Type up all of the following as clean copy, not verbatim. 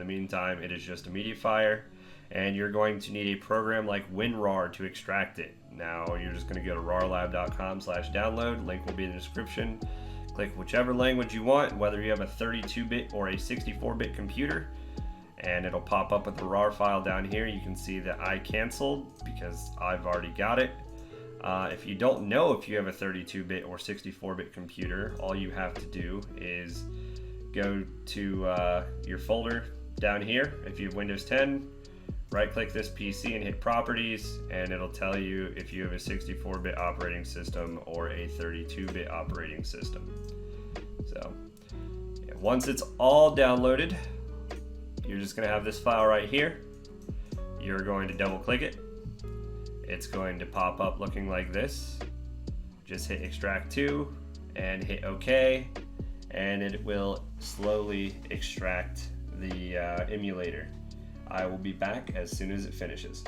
meantime, it is just a media file, and you're going to need a program like Winrar to extract it. Now you're just going to go to rarlab.com/download. Link will be in the description. Click whichever language you want, whether you have a 32-bit or a 64-bit computer, and it'll pop up with the RAR file down here. You can see that I canceled because I've already got it. If you don't know if you have a 32-bit or 64-bit computer, all you have to do is go to your folder down here. If you have Windows 10, right-click this PC and hit Properties, and it'll tell you if you have a 64-bit operating system or a 32-bit operating system. So, yeah, once it's all downloaded, you're just going to have this file right here. You're going to double-click it. It's going to pop up looking like this. Just hit Extract to and hit OK, and it will slowly extract the emulator. I will be back as soon as it finishes.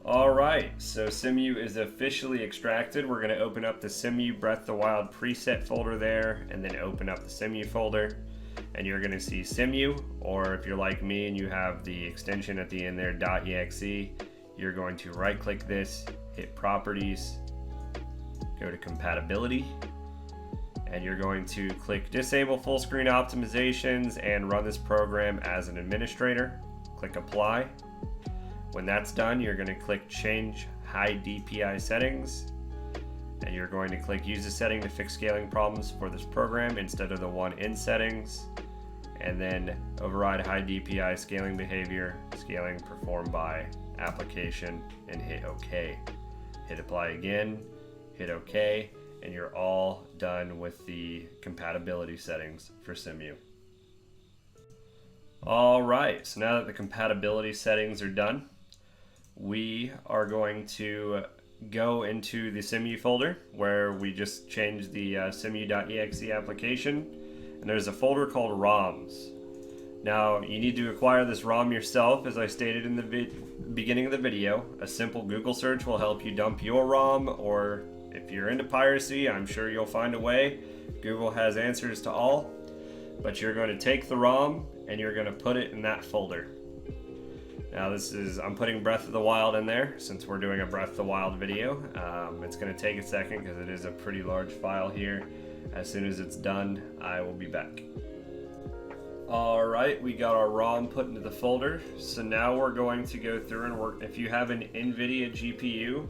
Alright, so Cemu is officially extracted. We're going to open up the Cemu Breath of the Wild preset folder there, and then open up the Cemu folder. And you're going to see Cemu, or if you're like me and you have the extension at the end there, .exe, you're going to right click this, hit Properties, go to Compatibility, and you're going to click Disable Full Screen Optimizations and run this program as an administrator. Click Apply. When that's done, you're going to click Change High DPI Settings, and you're going to click Use a setting to fix scaling problems for this program instead of the one in Settings, and then override high DPI scaling behavior, scaling performed by application, and hit OK. Hit Apply again, hit OK, and you're all done with the compatibility settings for Cemu. Alright, so now that the compatibility settings are done, we are going to go into the Cemu folder where we just changed the Cemu.exe application, and there's a folder called ROMs. Now you need to acquire this ROM yourself, as I stated in the beginning of the video. A simple Google search will help you dump your ROM, or if you're into piracy, I'm sure you'll find a way. Google has answers to all, but you're going to take the ROM and you're going to put it in that folder. Now I'm putting Breath of the Wild in there since we're doing a Breath of the Wild video. It's going to take a second because it is a pretty large file here. As soon as it's done, I will be back. Alright, we got our ROM put into the folder. So now we're going to go through and work. If you have an NVIDIA GPU,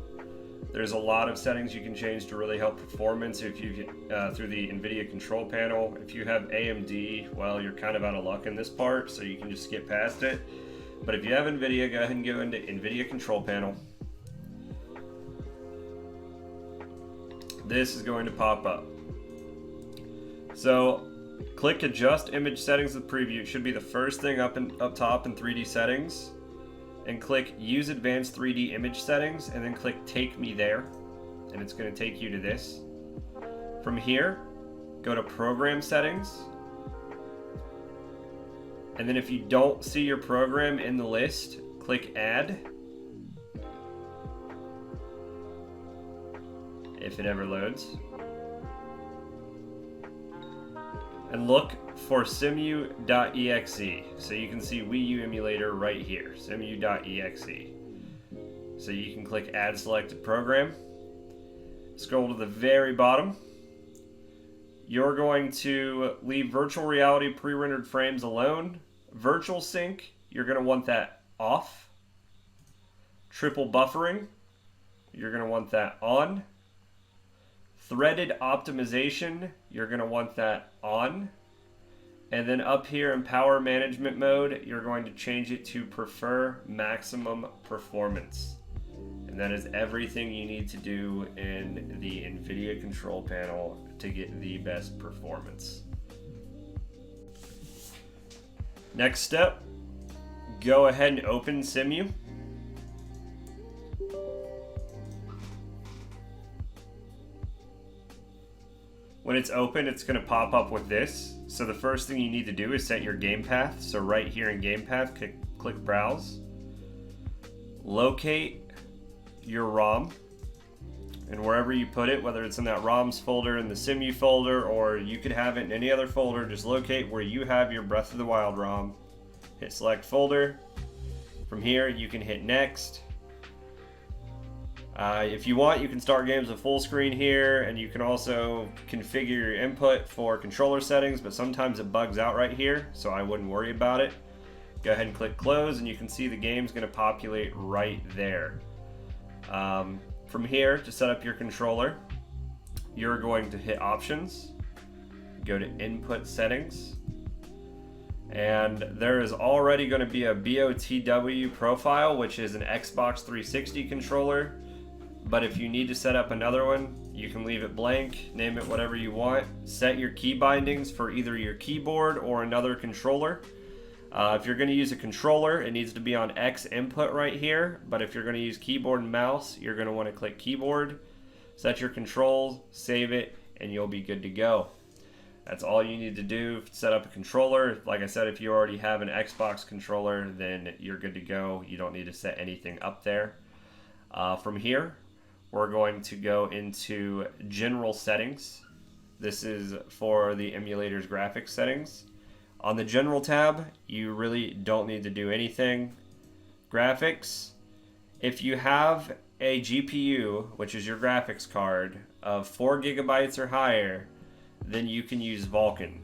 there's a lot of settings you can change to really help performance if you get through the NVIDIA control panel. If you have AMD, well, you're kind of out of luck in this part, so you can just skip past it. But if you have NVIDIA, go ahead and go into NVIDIA control panel. This is going to pop up. So click Adjust Image Settings with Preview. It should be the first thing up top in 3D Settings. And click Use Advanced 3D Image Settings, and then click Take Me There, and it's going to take you to this. From here, go to Program Settings, and then if you don't see your program in the list, click Add, if it ever loads, and look for Cemu.exe. So you can see Wii U emulator right here, Cemu.exe. So you can click Add Selected Program. Scroll to the very bottom. You're going to leave virtual reality pre-rendered frames alone. Virtual sync, you're going to want that off. Triple buffering, you're going to want that on. Threaded optimization, you're going to want that on. And then up here in power management mode, you're going to change it to prefer maximum performance. And that is everything you need to do in the NVIDIA control panel to get the best performance. Next step, go ahead and open Cemu. When it's open, it's going to pop up with this. So the first thing you need to do is set your game path. So right here in game path, click Browse. Locate your ROM. And wherever you put it, whether it's in that ROMs folder, in the Cemu folder, or you could have it in any other folder, just locate where you have your Breath of the Wild ROM. hit select folder. From here, you can hit next. If you want, you can start games with full screen here, and you can also configure your input for controller settings, but sometimes it bugs out right here, so I wouldn't worry about it. Go ahead and click close, and you can see the game's going to populate right there. From here, to set up your controller, you're going to hit options, go to input settings, and there is already going to be a BOTW profile, which is an Xbox 360 controller. But if you need to set up another one, you can leave it blank, name it whatever you want. Set your key bindings for either your keyboard or another controller. If you're going to use a controller, it needs to be on X input right here. But if you're going to use keyboard and mouse, you're going to want to click keyboard, set your controls, save it, and you'll be good to go. That's all you need to do to set up a controller. Like I said, if you already have an Xbox controller, then you're good to go. You don't need to set anything up there. From here, we're going to go into general settings. This is for the emulator's graphics settings. On the general tab, you really don't need to do anything. Graphics, if you have a GPU, which is your graphics card, of 4 gigabytes or higher, then you can use Vulkan.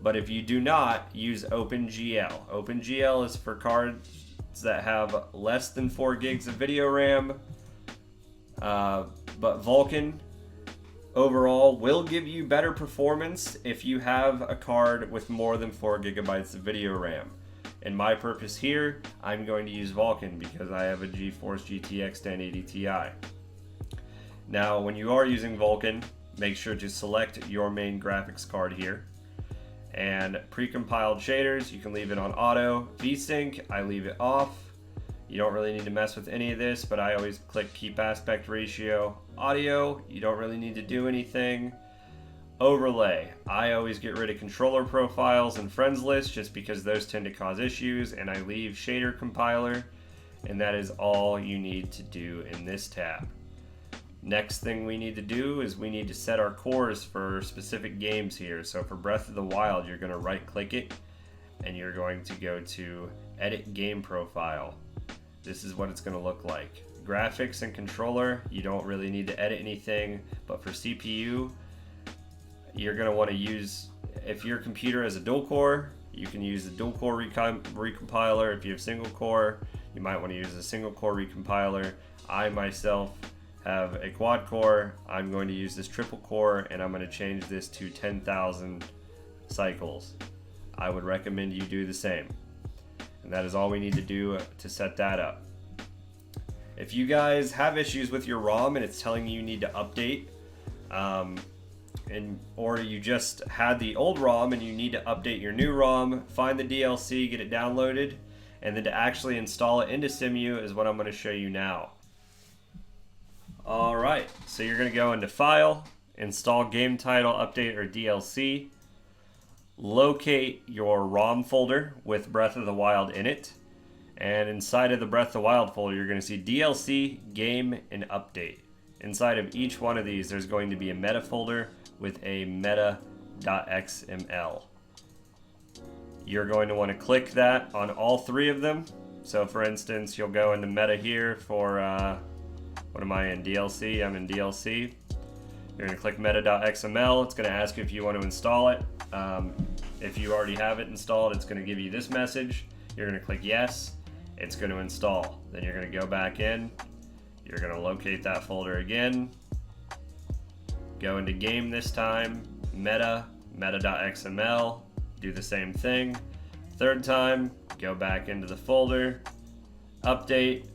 But if you do not, use OpenGL. OpenGL is for cards that have less than 4 gigs of video RAM. But Vulkan overall will give you better performance if you have a card with more than 4 gigabytes of video RAM. In my purpose here, I'm going to use Vulkan because I have a GeForce GTX 1080 Ti. Now, when you are using Vulkan, make sure to select your main graphics card here. And precompiled shaders, you can leave it on auto. VSync, I leave it off. You don't really need to mess with any of this, but I always click keep aspect ratio. Audio, you don't really need to do anything. Overlay, I always get rid of controller profiles and friends list just because those tend to cause issues, and I leave shader compiler, and that is all you need to do in this tab. Next thing we need to do is we need to set our cores for specific games here. So for Breath of the Wild, you're going to right click it and you're going to go to edit game profile. This is what it's going to look like. Graphics and controller, you don't really need to edit anything, but for CPU, you're going to want to use, if your computer has a dual core, you can use the dual core recompiler. If you have single core, you might want to use a single core recompiler. I myself have a quad core. I'm going to use this triple core, and I'm going to change this to 10,000 cycles. I would recommend you do the same. And that is all we need to do to set that up. If you guys have issues with your ROM and it's telling you need to update, or you just had the old ROM and you need to update your new ROM, find the DLC, get it downloaded, and then to actually install it into Cemu is what I'm going to show you now. Alright, so you're going to go into File, Install Game Title, Update, or DLC. Locate your ROM folder with Breath of the Wild in it. And inside of the Breath of the Wild folder, you're going to see DLC, Game, and Update. Inside of each one of these, there's going to be a meta folder with a meta.xml. You're going to want to click that on all 3 of them. So for instance, you'll go into meta here for... what am I in? DLC. I'm in DLC. You're going to click meta.xml. It's going to ask you if you want to install it. If you already have it installed, it's going to give you this message. You're going to click yes. It's going to install. Then you're going to go back in. You're going to locate that folder again. Go into game this time. Meta.xml. Do the same thing. Third time, go back into the folder. Update.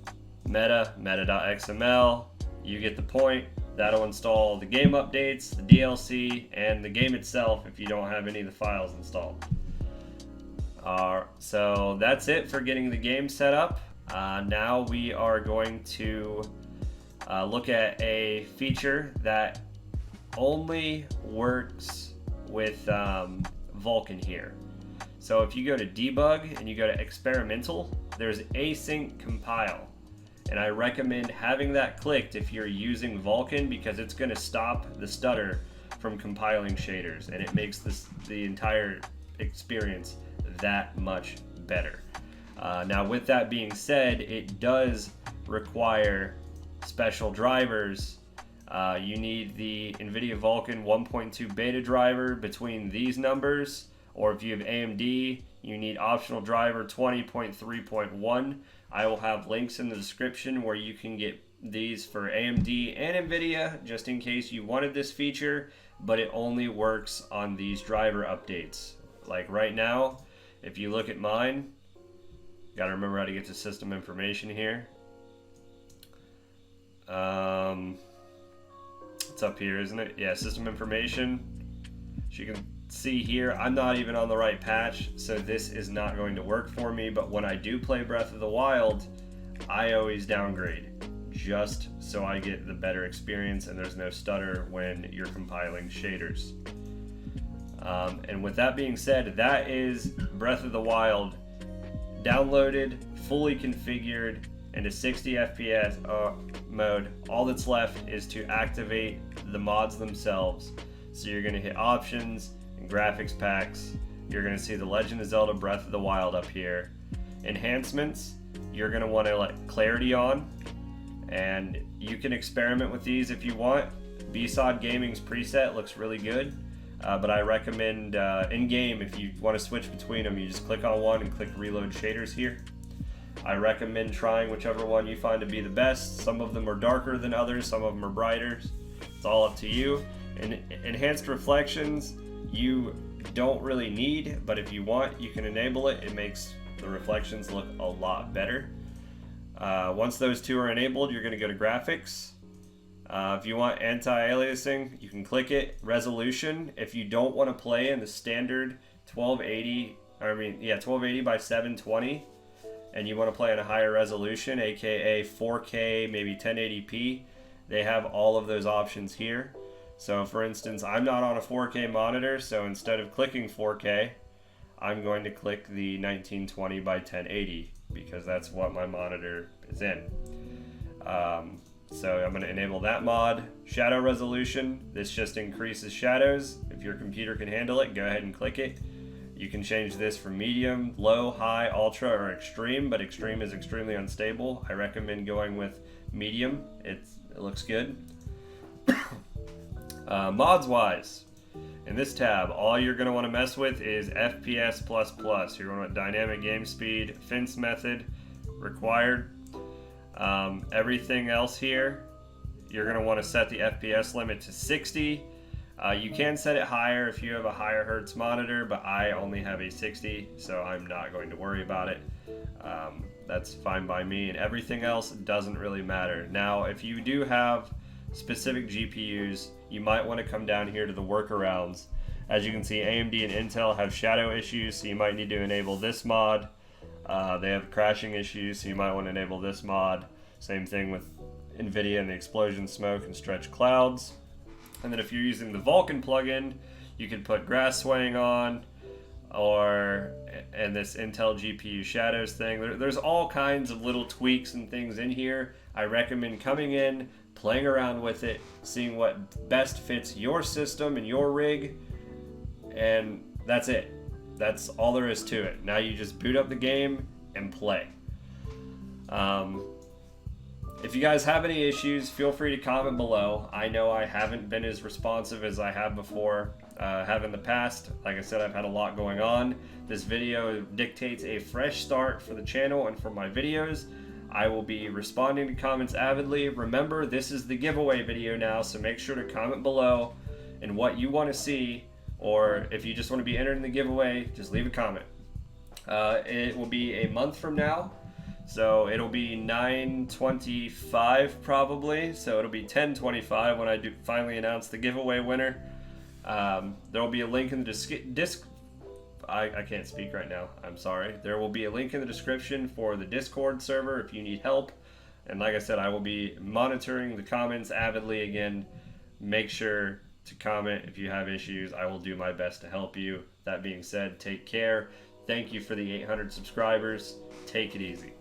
Meta.xml. You get the point. That'll install the game updates, the DLC, and the game itself if you don't have any of the files installed. So that's it for getting the game set up. Now we are going to look at a feature that only works with Vulkan here. So if you go to debug and you go to experimental, there's async compile. And I recommend having that clicked if you're using Vulkan because it's going to stop the stutter from compiling shaders, and it makes the entire experience that much better. Now, with that being said, it does require special drivers. You need the NVIDIA Vulkan 1.2 beta driver between these numbers, or if you have AMD, you need optional driver 20.3.1. I will have links in the description where you can get these for AMD and NVIDIA, just in case you wanted this feature, but it only works on these driver updates. Like right now, if you look at mine, gotta remember how to get to system information here. It's up here, isn't it? Yeah, system information. As you can see here, I'm not even on the right patch, so this is not going to work for me. But when I do play Breath of the Wild, I always downgrade, just so I get the better experience and there's no stutter when you're compiling shaders. And with that being said, that is Breath of the Wild downloaded, fully configured, into 60 FPS mode. All that's left is to activate the mods themselves. So you're going to hit options and graphics packs. You're going to see the Legend of Zelda Breath of the Wild up here. Enhancements, you're going to want to let clarity on, and you can experiment with these if you want. BSOD Gaming's preset looks really good, but I recommend in-game, if you want to switch between them, you just click on one and click reload shaders here. I recommend trying whichever one you find to be the best. Some of them are darker than others, some of them are brighter. It's all up to you. And enhanced reflections, you don't really need, but if you want, you can enable it. It makes the reflections look a lot better. Once those two are enabled, you're going to go to graphics. If you want anti-aliasing, you can click it. Resolution, if you don't want to play in the standard 1280 by 720, and you want to play on a higher resolution, aka 4K, maybe 1080p, they have all of those options here. So for instance, I'm not on a 4K monitor, so instead of clicking 4K, I'm going to click the 1920 by 1080 because that's what my monitor is in. So I'm going to enable that mod. Shadow resolution, this just increases shadows. If your computer can handle it, go ahead and click it. You can change this from medium, low, high, ultra, or extreme, but extreme is extremely unstable. I recommend going with medium. It looks good. Mods wise, in this tab, all you're going to want to mess with is FPS++. You're going to want dynamic game speed, fence method, required. Everything else here, you're going to want to set the FPS limit to 60. You can set it higher if you have a higher hertz monitor, but I only have a 60, so I'm not going to worry about it. That's fine by me, and everything else doesn't really matter. Now, if you do have specific GPUs, you might want to come down here to the workarounds. As you can see, AMD and Intel have shadow issues, so you might need to enable this mod. They have crashing issues, so you might want to enable this mod. Same thing with NVIDIA and the explosion smoke and stretch clouds. And then if you're using the Vulkan plugin, you can put grass swaying on, and this Intel GPU shadows thing. There's all kinds of little tweaks and things in here. I recommend coming in, playing around with it, seeing what best fits your system and your rig, and that's it. That's all there is to it. Now you just boot up the game and play. If you guys have any issues, feel free to comment below. I know I haven't been as responsive as I have before, have in the past. Like I said, I've had a lot going on. This video dictates a fresh start for the channel and for my videos. I will be responding to comments avidly. Remember, this is the giveaway video now, so make sure to comment below and what you want to see, or if you just want to be entered in the giveaway, just leave a comment. It will be a month from now. So it'll be 9/25 probably, so it'll be 10/25 when I do finally announce the giveaway winner. There will be a link in the I can't speak right now, I'm sorry. There will be a link in the description for the Discord server if you need help. And like I said, I will be monitoring the comments avidly again. Make sure to comment if you have issues. I will do my best to help you. That being said, take care. Thank you for the 800 subscribers. Take it easy.